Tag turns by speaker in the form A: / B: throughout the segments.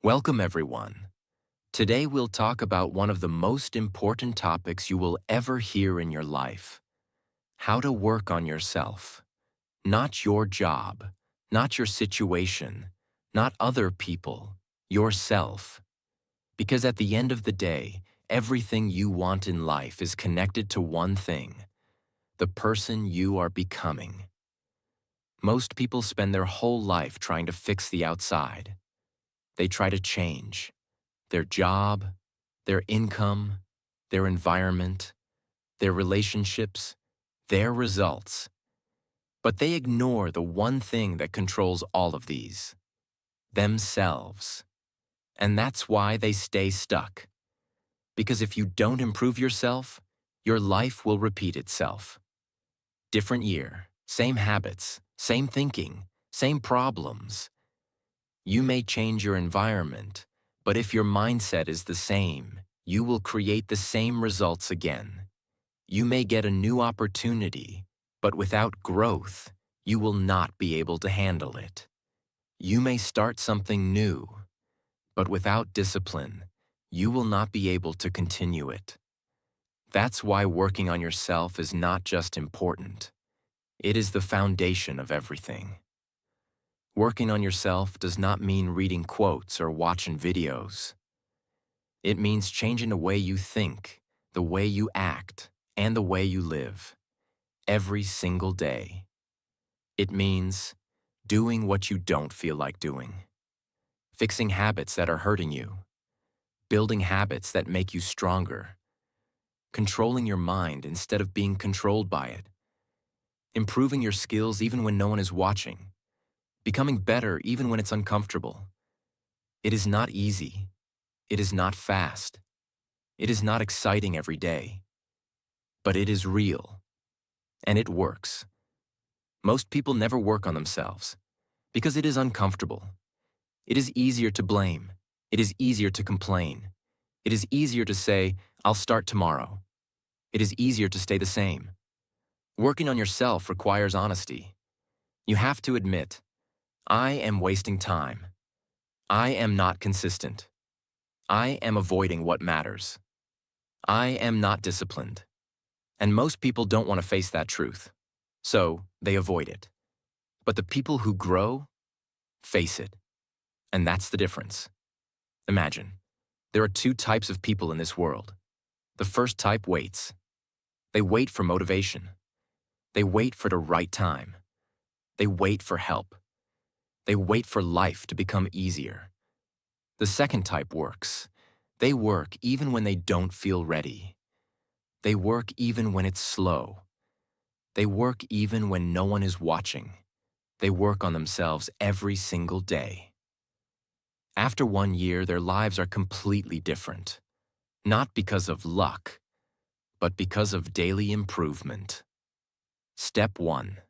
A: Welcome, everyone. Today we'll talk about one of the most important topics you will ever hear in your life: how to work on yourself. Not your job, not your situation, not other people, yourself. Because at the end of the day, everything you want in life is connected to one thing: the person you are becoming. Most people spend their whole life trying to fix the outside. They try to change their job, their income, their environment, their relationships, their results. But they ignore the one thing that controls all of these: themselves. And that's why they stay stuck. Because if you don't improve yourself, your life will repeat itself. Different year, same habits, same thinking, same problems. You may change your environment, but if your mindset is the same, you will create the same results again. You may get a new opportunity, but without growth, you will not be able to handle it. You may start something new, but without discipline, you will not be able to continue it. That's why working on yourself is not just important. It is the foundation of everything. Working on yourself does not mean reading quotes or watching videos. It means changing the way you think, the way you act, and the way you live, every single day. It means doing what you don't feel like doing, fixing habits that are hurting you, building habits that make you stronger, controlling your mind instead of being controlled by it, improving your skills even when no one is watching, becoming better even when it's uncomfortable. It is not easy. It is not fast. It is not exciting every day. But it is real. And it works. Most people never work on themselves because it is uncomfortable. It is easier to blame. It is easier to complain. It is easier to say, "I'll start tomorrow." It is easier to stay the same. Working on yourself requires honesty. You have to admit, I am wasting time. I am not consistent. I am avoiding what matters. I am not disciplined. And most people don't want to face that truth, so they avoid it. But the people who grow face it. And that's the difference. Imagine, there are two types of people in this world. The first type waits. They wait for motivation. They wait for the right time. They wait for help. They wait for life to become easier. The second type works. They work even when they don't feel ready. They work even when it's slow. They work even when no one is watching. They work on themselves every single day. After 1 year, their lives are completely different. Not because of luck, but because of daily improvement. Step 1.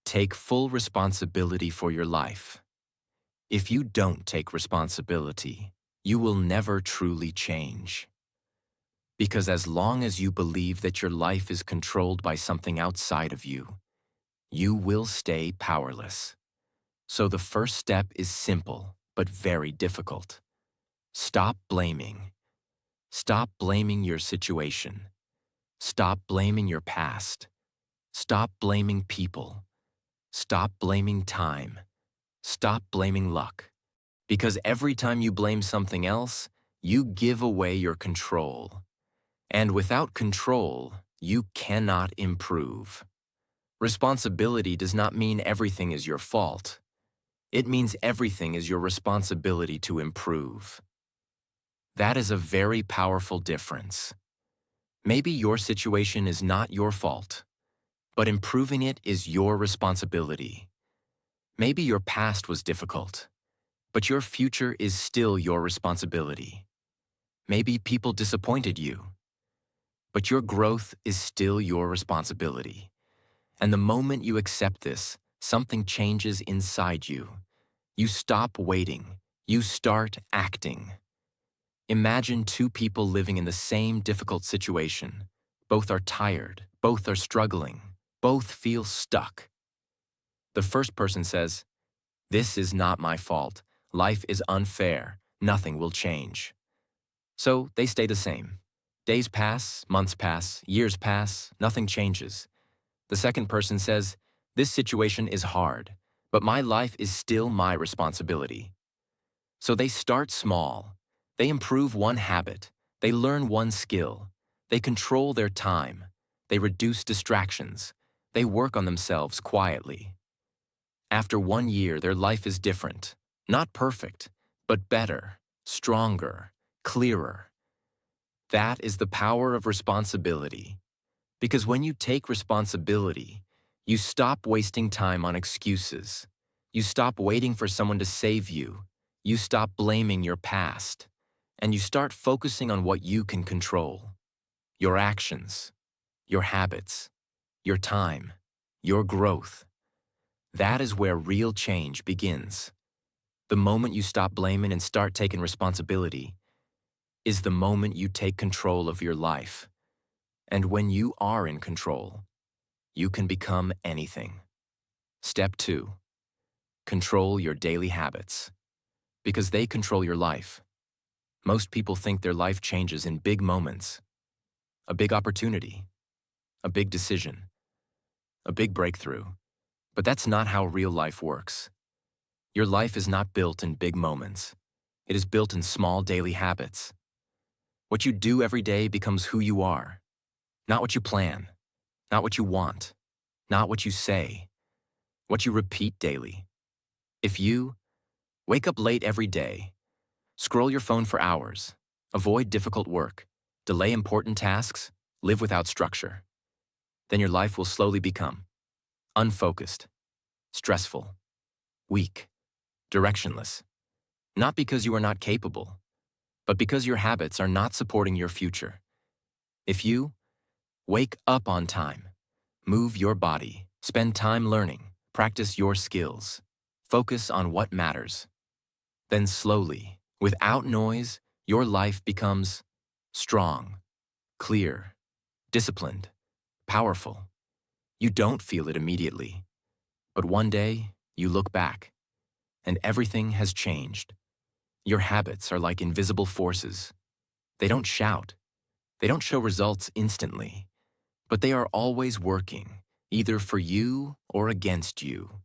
A: Take full responsibility for your life. If you don't take responsibility, you will never truly change. Because as long as you believe that your life is controlled by something outside of you, you will stay powerless. So the first step is simple, but very difficult. Stop blaming. Stop blaming your situation. Stop blaming your past. Stop blaming people. Stop blaming time. Stop blaming luck. Because every time you blame something else, you give away your control. And without control, you cannot improve. Responsibility does not mean everything is your fault. It means everything is your responsibility to improve. That is a very powerful difference. Maybe your situation is not your fault, but improving it is your responsibility. Maybe your past was difficult, but your future is still your responsibility. Maybe people disappointed you, but your growth is still your responsibility. And the moment you accept this, something changes inside you. You stop waiting. You start acting. Imagine two people living in the same difficult situation. Both are tired. Both are struggling. Both feel stuck. The first person says, "This is not my fault. life is unfair, nothing will change. So they stay the same. Days pass, months pass, years pass, nothing changes. The second person says, this situation is hard, but my life is still my responsibility. So they start small. They improve one habit. They learn one skill. They control their time. They reduce distractions. They work on themselves quietly. After 1 year, their life is different. Not perfect, but better, stronger, clearer. That is the power of responsibility. Because when you take responsibility, you stop wasting time on excuses. You stop waiting for someone to save you. You stop blaming your past. And you start focusing on what you can control. Your actions, your habits, your time, your growth. That is where real change begins. The moment you stop blaming and start taking responsibility is the moment you take control of your life. And when you are in control, you can become anything. Step 2. Control your daily habits. Because they control your life. Most people think their life changes in big moments. A big opportunity. A big decision. A big breakthrough. But that's not how real life works. Your life is not built in big moments. It is built in small daily habits. What you do every day becomes who you are. Not what you plan. Not what you want. Not what you say. What you repeat daily. If you wake up late every day, scroll your phone for hours, avoid difficult work, delay important tasks, live without structure, then your life will slowly become unfocused, stressful, weak, directionless. Not because you are not capable, but because your habits are not supporting your future. If you wake up on time, move your body, spend time learning, practice your skills, focus on what matters, then slowly, without noise, your life becomes strong, clear, disciplined, powerful. You don't feel it immediately, but one day you look back, and everything has changed. Your habits are like invisible forces. They don't shout. They don't show results instantly, but they are always working, either for you or against you.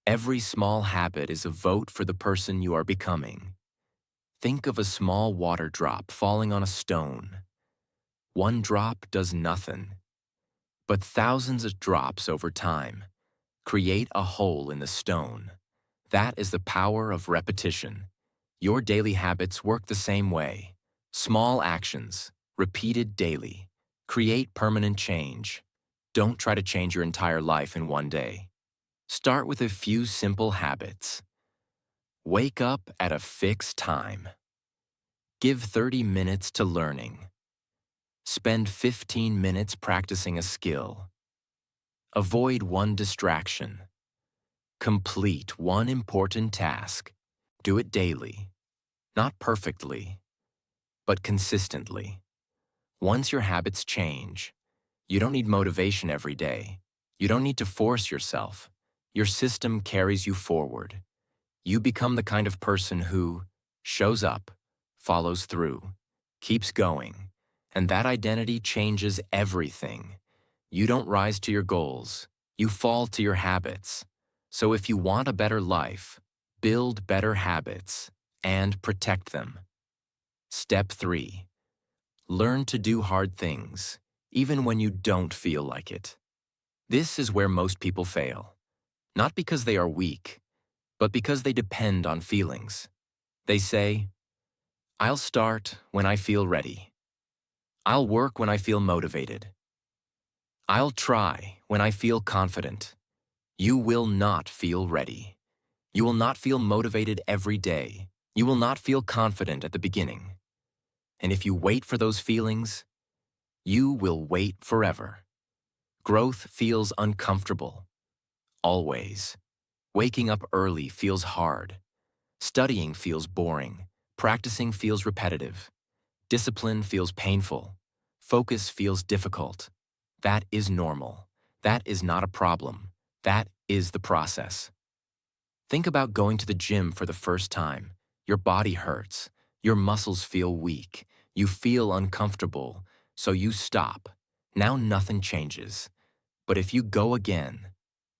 A: Every small habit is a vote for the person you are becoming. Think of a small water drop falling on a stone. One drop does nothing, but thousands of drops over time create a hole in the stone. That is the power of repetition. Your daily habits work the same way. Small actions, repeated daily, create permanent change. Don't try to change your entire life in one day. Start with a few simple habits. Wake up at a fixed time. Give 30 minutes to learning. Spend 15 minutes practicing a skill. Avoid one distraction. Complete one important task. Do it daily. Not perfectly, but consistently. Once your habits change, you don't need motivation every day. You don't need to force yourself. Your system carries you forward. You become the kind of person who shows up, follows through, keeps going, and that identity changes everything. You don't rise to your goals. You fall to your habits. So if you want a better life, build better habits and protect them. Step 3. Learn to do hard things, even when you don't feel like it. This is where most people fail. Not because they are weak, but because they depend on feelings. They say, I'll start when I feel ready. I'll work when I feel motivated. I'll try when I feel confident. You will not feel ready. You will not feel motivated every day. You will not feel confident at the beginning. And if you wait for those feelings, you will wait forever. Growth feels uncomfortable. Always. Waking up early feels hard. Studying feels boring. Practicing feels repetitive. Discipline feels painful. Focus feels difficult. That is normal. That is not a problem. That is the process. Think about going to the gym for the first time. Your body hurts. Your muscles feel weak. You feel uncomfortable, so you stop. Now nothing changes. But if you go again,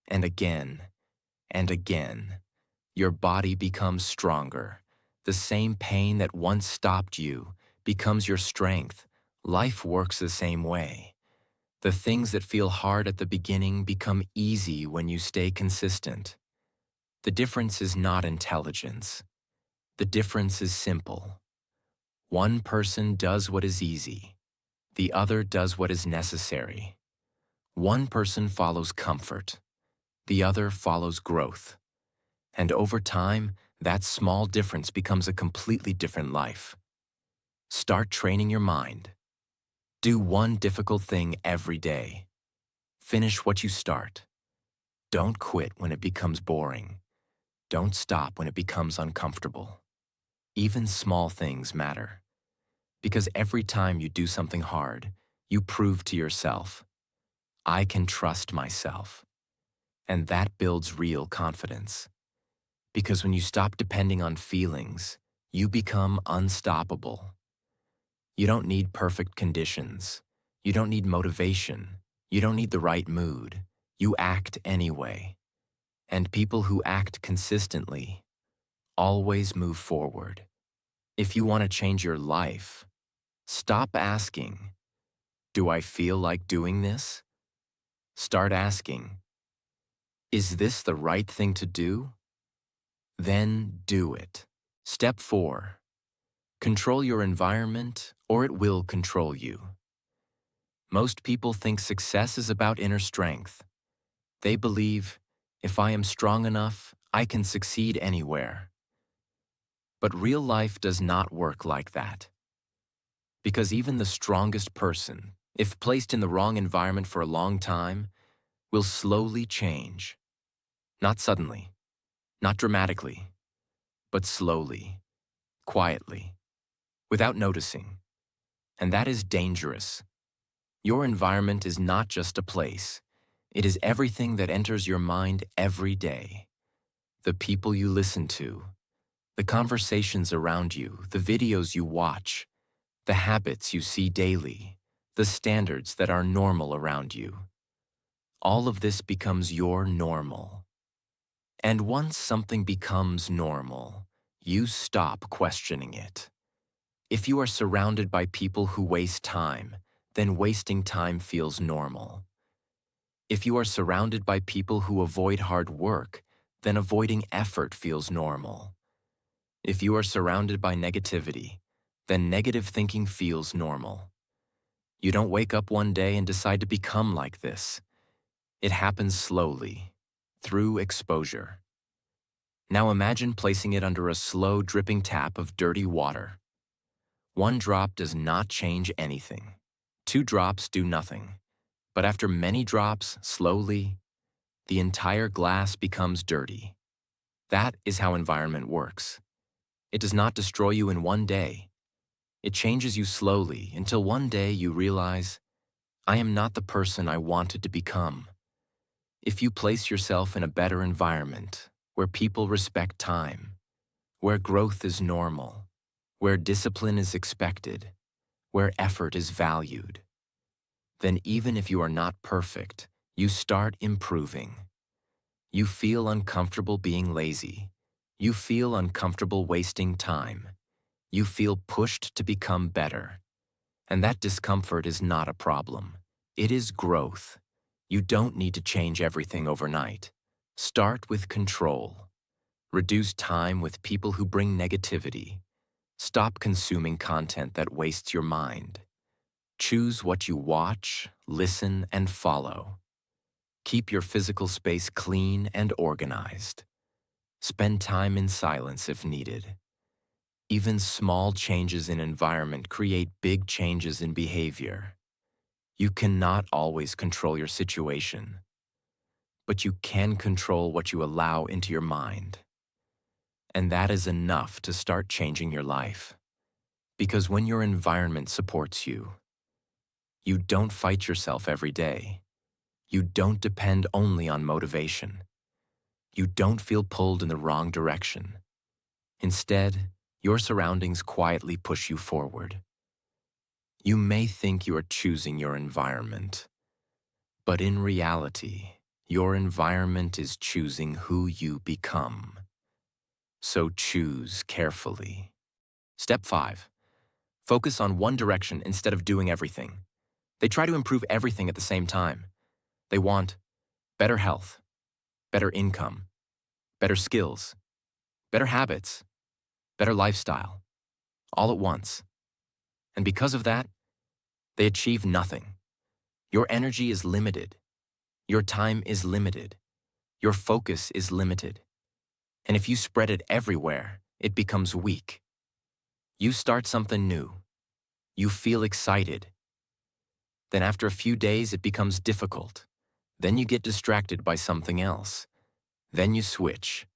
A: and again, and again, your body becomes stronger. The same pain that once stopped you becomes your strength. Life works the same way. The things that feel hard at the beginning become easy when you stay consistent. The difference is not intelligence. The difference is simple. One person does what is easy. The other does what is necessary. One person follows comfort. The other follows growth. And over time, that small difference becomes a completely different life. Start training your mind. Do one difficult thing every day. Finish what you start. Don't quit when it becomes boring. Don't stop when it becomes uncomfortable. Even small things matter. Because every time you do something hard, you prove to yourself, I can trust myself. And that builds real confidence. Because when you stop depending on feelings, you become unstoppable. You don't need perfect conditions. You don't need motivation. You don't need the right mood. You act anyway. And people who act consistently always move forward. If you want to change your life, stop asking, do I feel like doing this? Start asking, is this the right thing to do? Then do it. Step 4. Control your environment, or it will control you. Most people think success is about inner strength. They believe, if I am strong enough, I can succeed anywhere. But real life does not work like that. Because even the strongest person, if placed in the wrong environment for a long time, will slowly change. Not suddenly, not dramatically, but slowly, quietly, without noticing. And that is dangerous. Your environment is not just a place. It is everything that enters your mind every day. The people you listen to, the conversations around you, the videos you watch, the habits you see daily, the standards that are normal around you. All of this becomes your normal. And once something becomes normal, you stop questioning it. If you are surrounded by people who waste time, then wasting time feels normal. If you are surrounded by people who avoid hard work, then avoiding effort feels normal. If you are surrounded by negativity, then negative thinking feels normal. You don't wake up one day and decide to become like this. It happens slowly, through exposure. Now imagine placing it under a slow dripping tap of dirty water. One drop does not change anything. 2 drops do nothing. But after many drops, slowly, the entire glass becomes dirty. That is how environment works. It does not destroy you in one day. It changes you slowly until one day you realize, I am not the person I wanted to become. If you place yourself in a better environment, where people respect time, where growth is normal, where discipline is expected, where effort is valued, then even if you are not perfect, you start improving. You feel uncomfortable being lazy. You feel uncomfortable wasting time. You feel pushed to become better. And that discomfort is not a problem. It is growth. You don't need to change everything overnight. Start with control. Reduce time with people who bring negativity. Stop consuming content that wastes your mind. Choose what you watch, listen, and follow. Keep your physical space clean and organized. Spend time in silence if needed. Even small changes in environment create big changes in behavior. You cannot always control your situation, but you can control what you allow into your mind. And that is enough to start changing your life. Because when your environment supports you, you don't fight yourself every day. You don't depend only on motivation. You don't feel pulled in the wrong direction. Instead, your surroundings quietly push you forward. You may think you are choosing your environment, but in reality, your environment is choosing who you become. So choose carefully. Step 5. Focus on one direction instead of doing everything. They try to improve everything at the same time. They want better health, better income, better skills, better habits, better lifestyle, all at once. And because of that, they achieve nothing. Your energy is limited. Your time is limited. Your focus is limited. And if you spread it everywhere, it becomes weak. You start something new. You feel excited. Then after a few days, it becomes difficult. Then you get distracted by something else. Then you switch.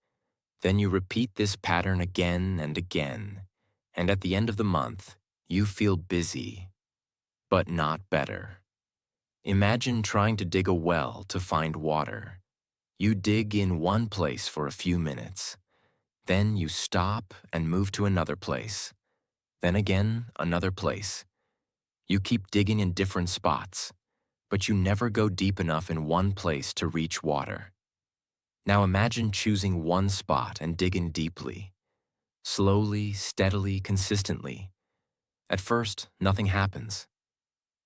A: Then you repeat this pattern again and again. And at the end of the month, you feel busy, but not better. Imagine trying to dig a well to find water. You dig in one place for a few minutes. Then you stop and move to another place. Then again, another place. You keep digging in different spots, but you never go deep enough in one place to reach water. Now imagine choosing one spot and digging deeply. Slowly, steadily, consistently. At first, nothing happens.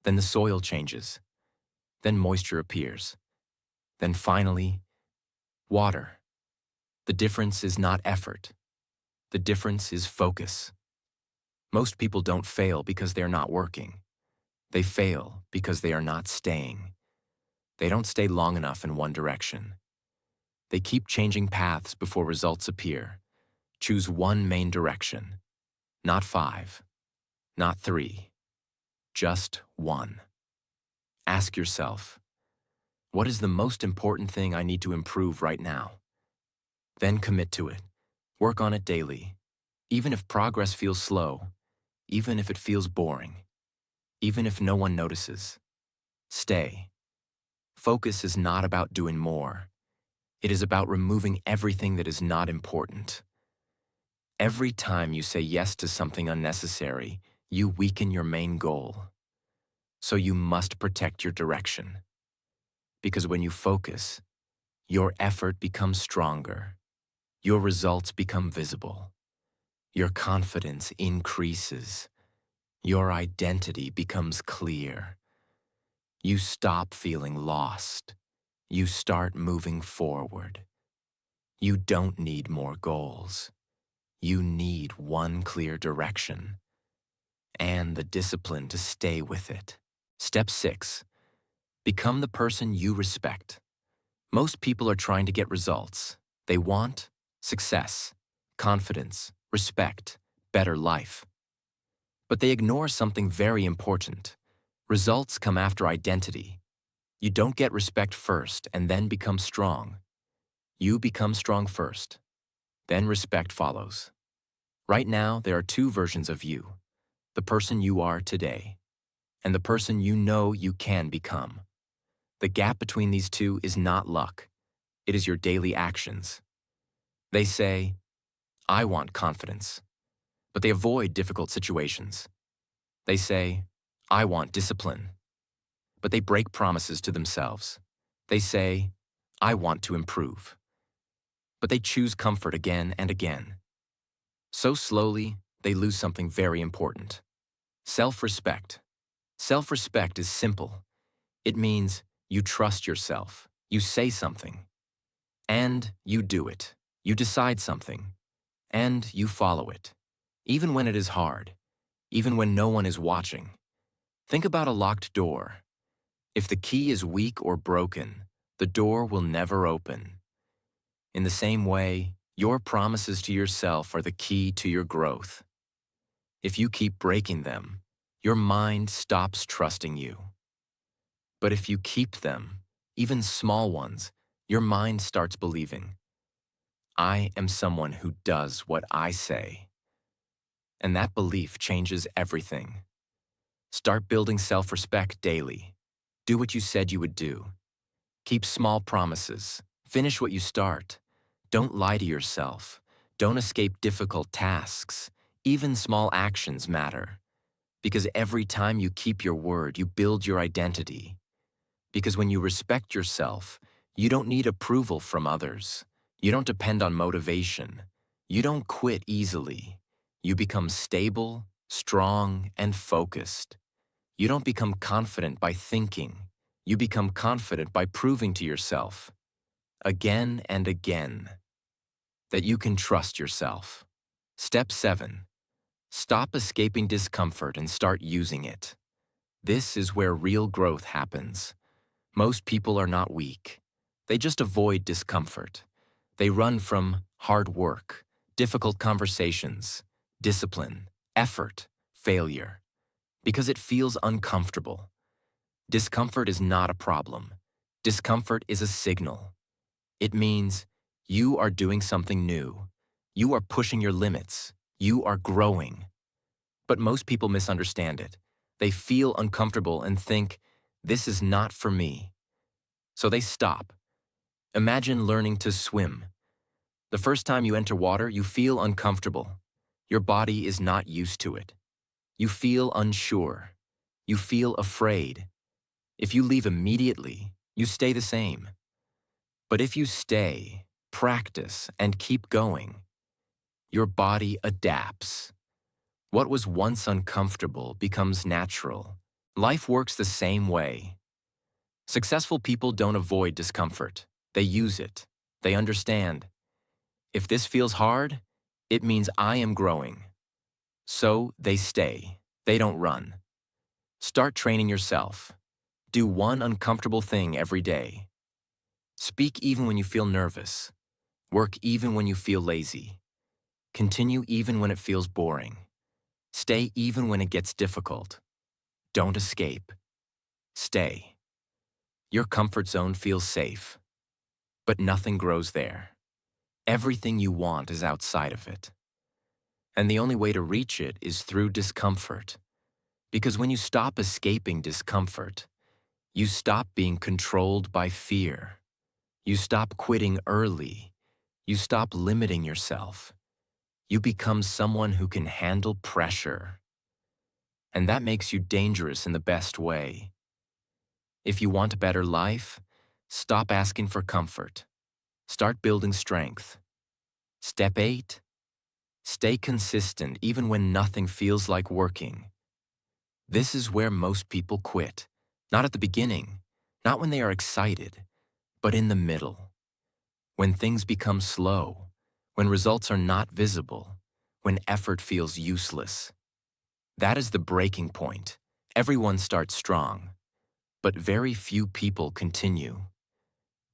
A: Then the soil changes. Then moisture appears. Then finally, water. The difference is not effort. The difference is focus. Most people don't fail because they're not working. They fail because they are not staying. They don't stay long enough in one direction. They keep changing paths before results appear. Choose one main direction. Not 5. Not 3. Just one. Ask yourself, what is the most important thing I need to improve right now? Then commit to it. Work on it daily. Even if progress feels slow, even if it feels boring, even if no one notices. Stay. Focus is not about doing more. It is about removing everything that is not important. Every time you say yes to something unnecessary, you weaken your main goal. So you must protect your direction. Because when you focus, your effort becomes stronger. Your results become visible. Your confidence increases. Your identity becomes clear. You stop feeling lost. You start moving forward. You don't need more goals. You need one clear direction and the discipline to stay with it. Step 6. Become the person you respect. Most people are trying to get results. They want success, confidence, respect, better life. But they ignore something very important. Results come after identity. You don't get respect first and then become strong. You become strong first. Then respect follows. Right now, there are two versions of you. The person you are today, and the person you know you can become. The gap between these two is not luck. It is your daily actions. They say, I want confidence, but they avoid difficult situations. They say, I want discipline, but they break promises to themselves. They say, I want to improve, but they choose comfort again and again. So slowly, they lose something very important. Self-respect. Self-respect is simple. It means you trust yourself, you say something, and you do it. You decide something, and you follow it. Even when it is hard, even when no one is watching. Think about a locked door. If the key is weak or broken, the door will never open. In the same way, your promises to yourself are the key to your growth. If you keep breaking them, your mind stops trusting you. But if you keep them, even small ones, your mind starts believing, I am someone who does what I say. And that belief changes everything. Start building self-respect daily. Do what you said you would do. Keep small promises. Finish what you start. Don't lie to yourself. Don't escape difficult tasks. Even small actions matter. Because every time you keep your word, you build your identity. Because when you respect yourself, you don't need approval from others. You don't depend on motivation. You don't quit easily. You become stable, strong, and focused. You don't become confident by thinking. You become confident by proving to yourself, again and again, that you can trust yourself. Step 7. Stop escaping discomfort and start using it. This is where real growth happens. Most people are not weak. They just avoid discomfort. They run from hard work, difficult conversations, discipline, effort, failure, because it feels uncomfortable. Discomfort is not a problem. Discomfort is a signal. It means you are doing something new. You are pushing your limits. You are growing. But most people misunderstand it. They feel uncomfortable and think, this is not for me. So they stop. Imagine learning to swim. The first time you enter water, you feel uncomfortable. Your body is not used to it. You feel unsure. You feel afraid. If you leave immediately, you stay the same. But if you stay, practice, and keep going, your body adapts. What was once uncomfortable becomes natural. Life works the same way. Successful people don't avoid discomfort. They use it. They understand. If this feels hard, it means I am growing. So they stay. They don't run. Start training yourself. Do one uncomfortable thing every day. Speak even when you feel nervous. Work even when you feel lazy. Continue even when it feels boring. Stay even when it gets difficult. Don't escape. Stay. Your comfort zone feels safe, but nothing grows there. Everything you want is outside of it. And the only way to reach it is through discomfort. Because when you stop escaping discomfort, you stop being controlled by fear. You stop quitting early. You stop limiting yourself. You become someone who can handle pressure. And that makes you dangerous in the best way. If you want a better life, stop asking for comfort. Start building strength. Step 8. Stay consistent even when nothing feels like working. This is where most people quit. Not at the beginning, not when they are excited, but in the middle. When things become slow, when results are not visible, when effort feels useless. That is the breaking point. Everyone starts strong, but very few people continue.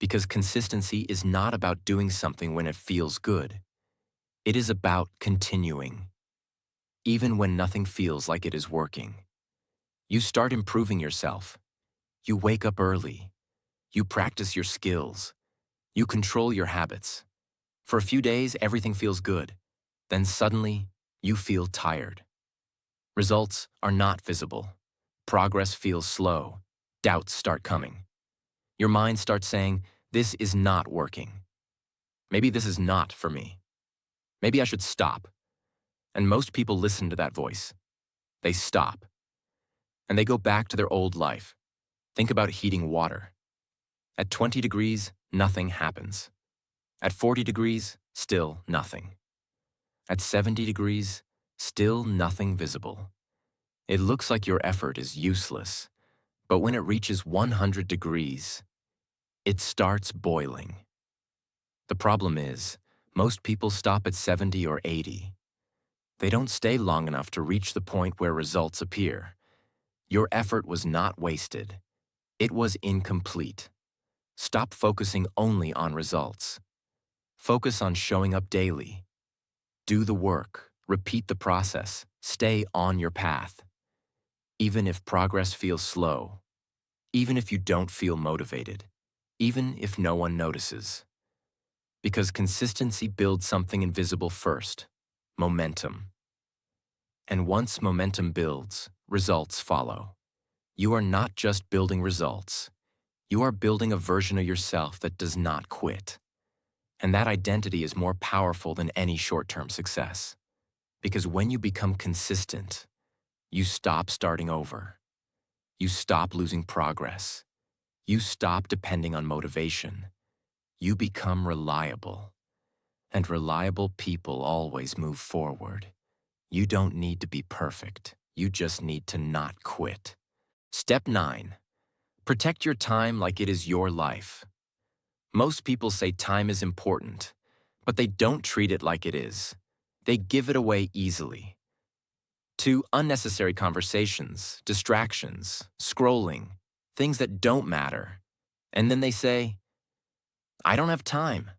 A: Because consistency is not about doing something when it feels good. It is about continuing, even when nothing feels like it is working. You start improving yourself. You wake up early. You practice your skills. You control your habits. For a few days, everything feels good. Then suddenly, you feel tired. Results are not visible. Progress feels slow. Doubts start coming. Your mind starts saying, this is not working. Maybe this is not for me. Maybe I should stop. And most people listen to that voice. They stop. And they go back to their old life. Think about heating water. At 20 degrees, nothing happens. At 40 degrees, still nothing. At 70 degrees, still nothing visible. It looks like your effort is useless, but when it reaches 100 degrees, it starts boiling. The problem is, most people stop at 70 or 80. They don't stay long enough to reach the point where results appear. Your effort was not wasted. It was incomplete. Stop focusing only on results. Focus on showing up daily. Do the work, repeat the process, stay on your path. Even if progress feels slow, even if you don't feel motivated, even if no one notices. Because consistency builds something invisible first, momentum. And once momentum builds, results follow. You are not just building results. You are building a version of yourself that does not quit. And that identity is more powerful than any short-term success. Because when you become consistent, you stop starting over. You stop losing progress. You stop depending on motivation. You become reliable. And reliable people always move forward. You don't need to be perfect. You just need to not quit. Step 9. Protect your time like it is your life. Most people say time is important, but they don't treat it like it is. They give it away easily. To unnecessary conversations, distractions, scrolling, things that don't matter. And then they say, I don't have time.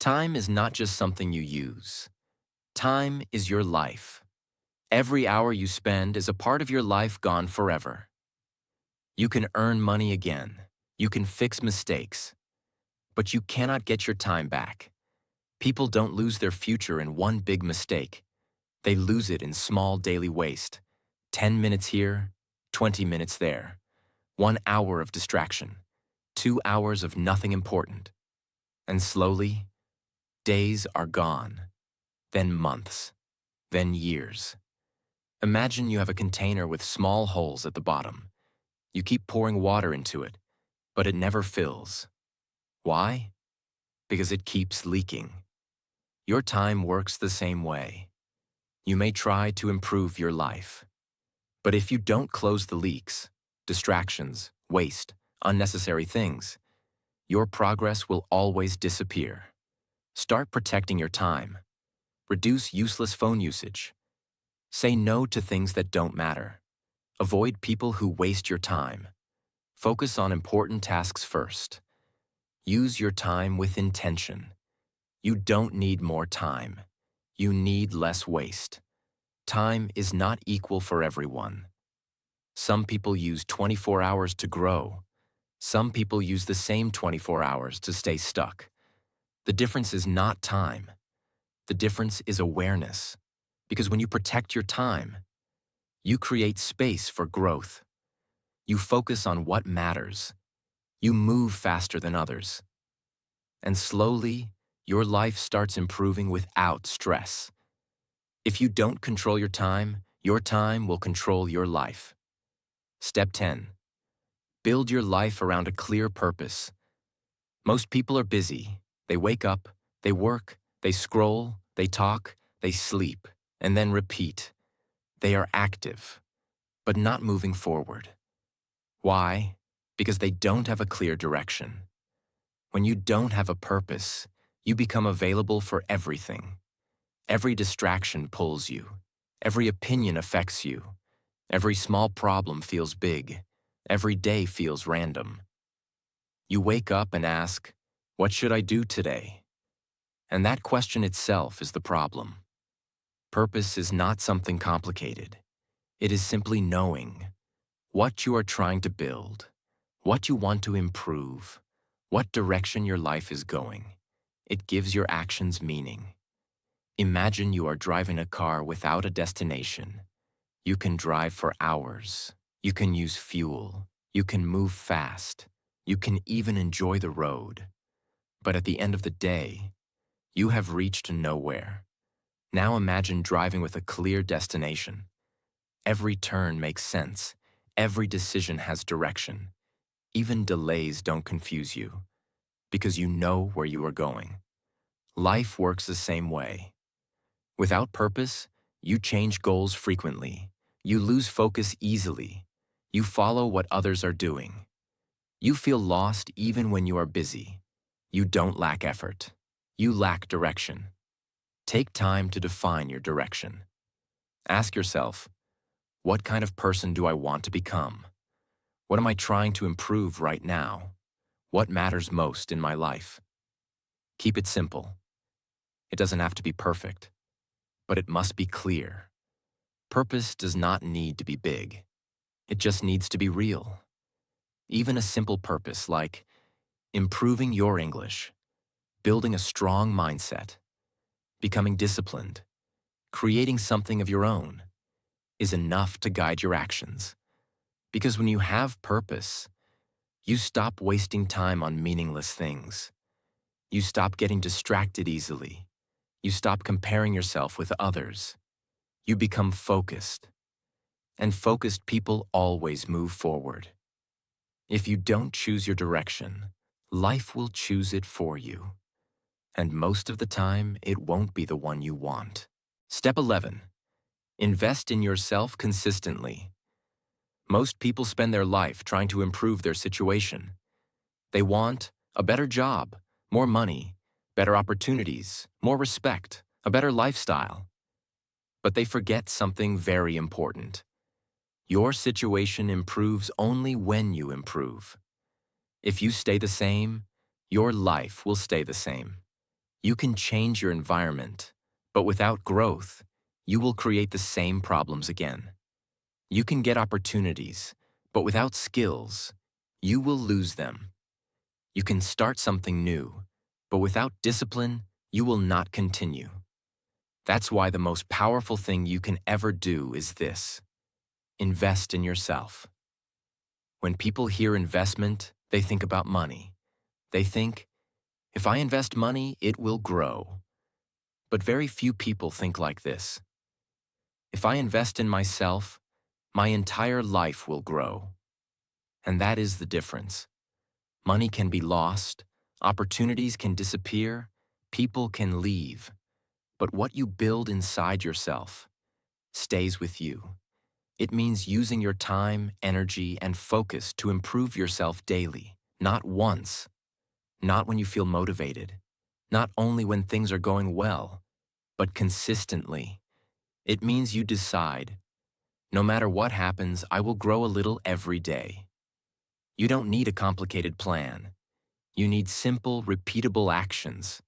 A: Time is not just something you use. Time is your life. Every hour you spend is a part of your life gone forever. You can earn money again. You can fix mistakes. But you cannot get your time back. People don't lose their future in one big mistake. They lose it in small daily waste. 10 minutes here, 20 minutes there. 1 hour of distraction. 2 hours of nothing important. And slowly, days are gone. Then months. Then years. Imagine you have a container with small holes at the bottom. You keep pouring water into it, but it never fills. Why? Because it keeps leaking. Your time works the same way. You may try to improve your life. But if you don't close the leaks, distractions, waste, unnecessary things, your progress will always disappear. Start protecting your time. Reduce useless phone usage. Say no to things that don't matter. Avoid people who waste your time. Focus on important tasks first. Use your time with intention. You don't need more time. You need less waste. Time is not equal for everyone. Some people use 24 hours to grow. Some people use the same 24 hours to stay stuck. The difference is not time. The difference is awareness. Because when you protect your time, you create space for growth. You focus on what matters. You move faster than others. And slowly, your life starts improving without stress. If you don't control your time will control your life. Step 10. Build your life around a clear purpose. Most people are busy. They wake up, they work, they scroll, they talk, they sleep, and then repeat. They are active, but not moving forward. Why? Because they don't have a clear direction. When you don't have a purpose, you become available for everything. Every distraction pulls you. Every opinion affects you. Every small problem feels big. Every day feels random. You wake up and ask, what should I do today? And that question itself is the problem. Purpose is not something complicated. It is simply knowing what you are trying to build, what you want to improve, what direction your life is going. It gives your actions meaning. Imagine you are driving a car without a destination. You can drive for hours. You can use fuel. You can move fast. You can even enjoy the road. But at the end of the day, you have reached nowhere. Now imagine driving with a clear destination. Every turn makes sense. Every decision has direction. Even delays don't confuse you, because you know where you are going. Life works the same way. Without purpose, you change goals frequently. You lose focus easily. You follow what others are doing. You feel lost even when you are busy. You don't lack effort. You lack direction. Take time to define your direction. Ask yourself, what kind of person do I want to become? What am I trying to improve right now? What matters most in my life? Keep it simple. It doesn't have to be perfect, but it must be clear. Purpose does not need to be big. It just needs to be real. Even a simple purpose like improving your English, building a strong mindset, becoming disciplined, creating something of your own, is enough to guide your actions. Because when you have purpose, you stop wasting time on meaningless things. You stop getting distracted easily. You stop comparing yourself with others. You become focused. And focused people always move forward. If you don't choose your direction, life will choose it for you. And most of the time, it won't be the one you want. Step 11. Invest in yourself consistently. Most people spend their life trying to improve their situation. They want a better job, more money, better opportunities, more respect, a better lifestyle. But they forget something very important. Your situation improves only when you improve. If you stay the same, your life will stay the same. You can change your environment, but without growth, you will create the same problems again. You can get opportunities, but without skills, you will lose them. You can start something new, but without discipline, you will not continue. That's why the most powerful thing you can ever do is this: invest in yourself. When people hear investment, they think about money. They think, if I invest money, it will grow. But very few people think like this. If I invest in myself, my entire life will grow. And that is the difference. Money can be lost, opportunities can disappear, people can leave. But what you build inside yourself stays with you. It means using your time, energy, and focus to improve yourself daily, not once, not when you feel motivated, not only when things are going well, but consistently. It means you decide, no matter what happens, I will grow a little every day. You don't need a complicated plan. You need simple, repeatable actions.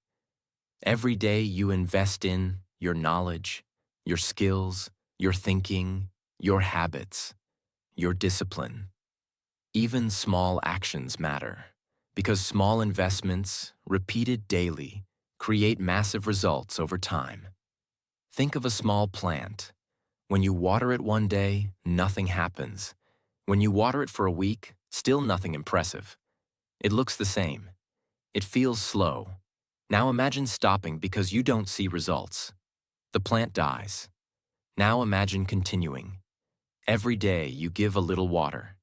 A: Every day you invest in your knowledge, your skills, your thinking, your habits, your discipline. Even small actions matter, because small investments, repeated daily, create massive results over time. Think of a small plant. When you water it one day, nothing happens. When you water it for a week, still nothing impressive. It looks the same. It feels slow. Now imagine stopping because you don't see results. The plant dies. Now imagine continuing. Every day you give a little water.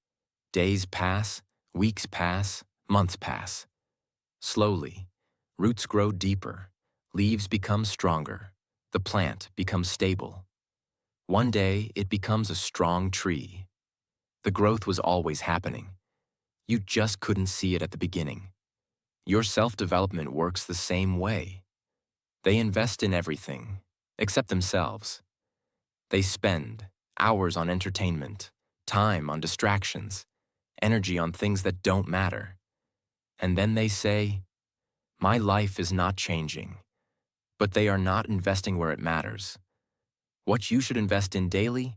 A: Days pass, weeks pass, months pass. Slowly, roots grow deeper, leaves become stronger, the plant becomes stable. One day it becomes a strong tree. The growth was always happening. You just couldn't see it at the beginning. Your self-development works the same way. They invest in everything, except themselves. They spend hours on entertainment, time on distractions, energy on things that don't matter. And then they say, my life is not changing. But they are not investing where it matters. What you should invest in daily?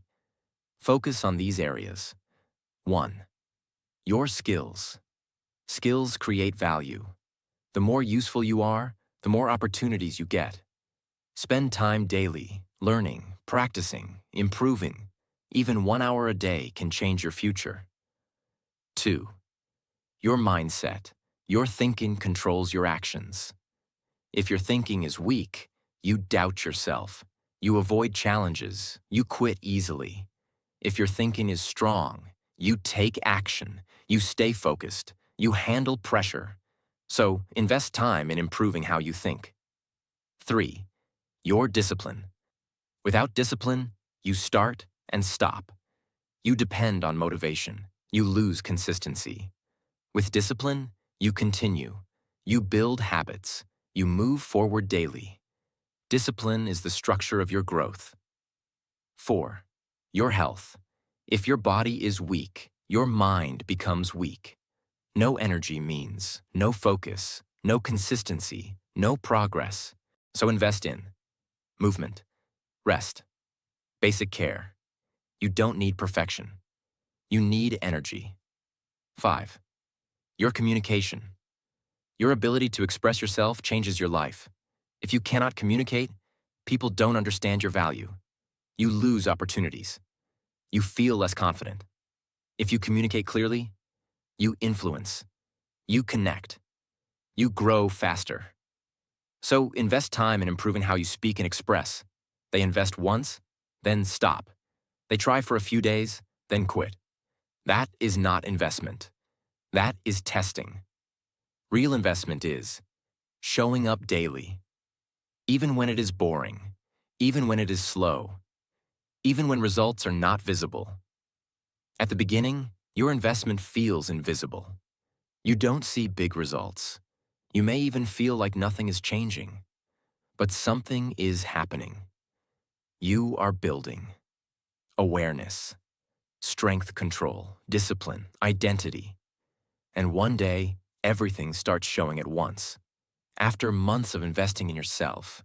A: Focus on these areas. 1. Your skills. Skills create value. The more useful you are, the more opportunities you get. Spend time daily, learning, practicing, improving. Even 1 hour a day can change your future. 2. Your mindset. Your thinking controls your actions. If your thinking is weak, you doubt yourself. You avoid challenges. You quit easily. If your thinking is strong, you take action. You stay focused. You handle pressure. So, invest time in improving how you think. 3. Your discipline. Without discipline, you start and stop. You depend on motivation. You lose consistency. With discipline, you continue. You build habits. You move forward daily. Discipline is the structure of your growth. 4. Your health. If your body is weak, your mind becomes weak. No energy means no focus, no consistency, no progress. So invest in movement, rest, basic care. You don't need perfection. You need energy. 5. Your communication. Your ability to express yourself changes your life. If you cannot communicate, people don't understand your value. You lose opportunities. You feel less confident. If you communicate clearly, you influence. You connect. you grow faster. So invest time in improving how you speak and express. They invest once, then stop. They try for a few days, then quit. That is not investment. That is testing. Real investment is showing up daily, even when it is boring, even when it is slow, even when results are not visible. At the beginning, your investment feels invisible. You don't see big results. You may even feel like nothing is changing. But something is happening. You are building awareness, strength control, discipline, identity. And one day, everything starts showing at once. After months of investing in yourself,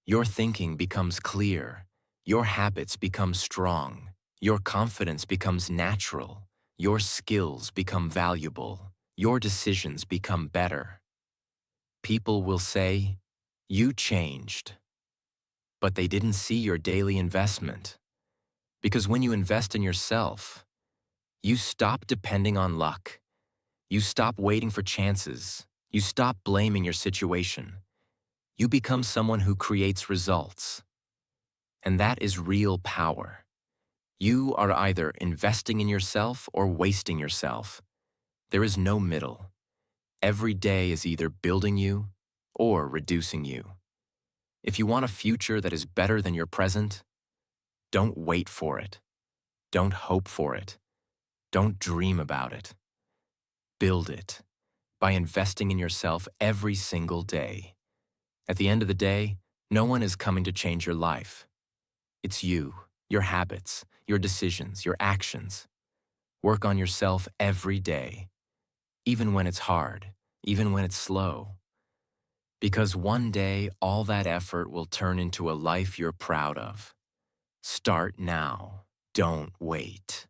A: your thinking becomes clear, your habits become strong, your confidence becomes natural, your skills become valuable, your decisions become better. People will say, "You changed." But they didn't see your daily investment. Because when you invest in yourself, you stop depending on luck. You stop waiting for chances. You stop blaming your situation. You become someone who creates results. And that is real power. You are either investing in yourself or wasting yourself. There is no middle. Every day is either building you or reducing you. If you want a future that is better than your present, don't wait for it. Don't hope for it. Don't dream about it. Build it by investing in yourself every single day. At the end of the day, no one is coming to change your life. It's you, your habits, your decisions, your actions. Work on yourself every day, even when it's hard, even when it's slow. Because one day, all that effort will turn into a life you're proud of. Start now. Don't wait.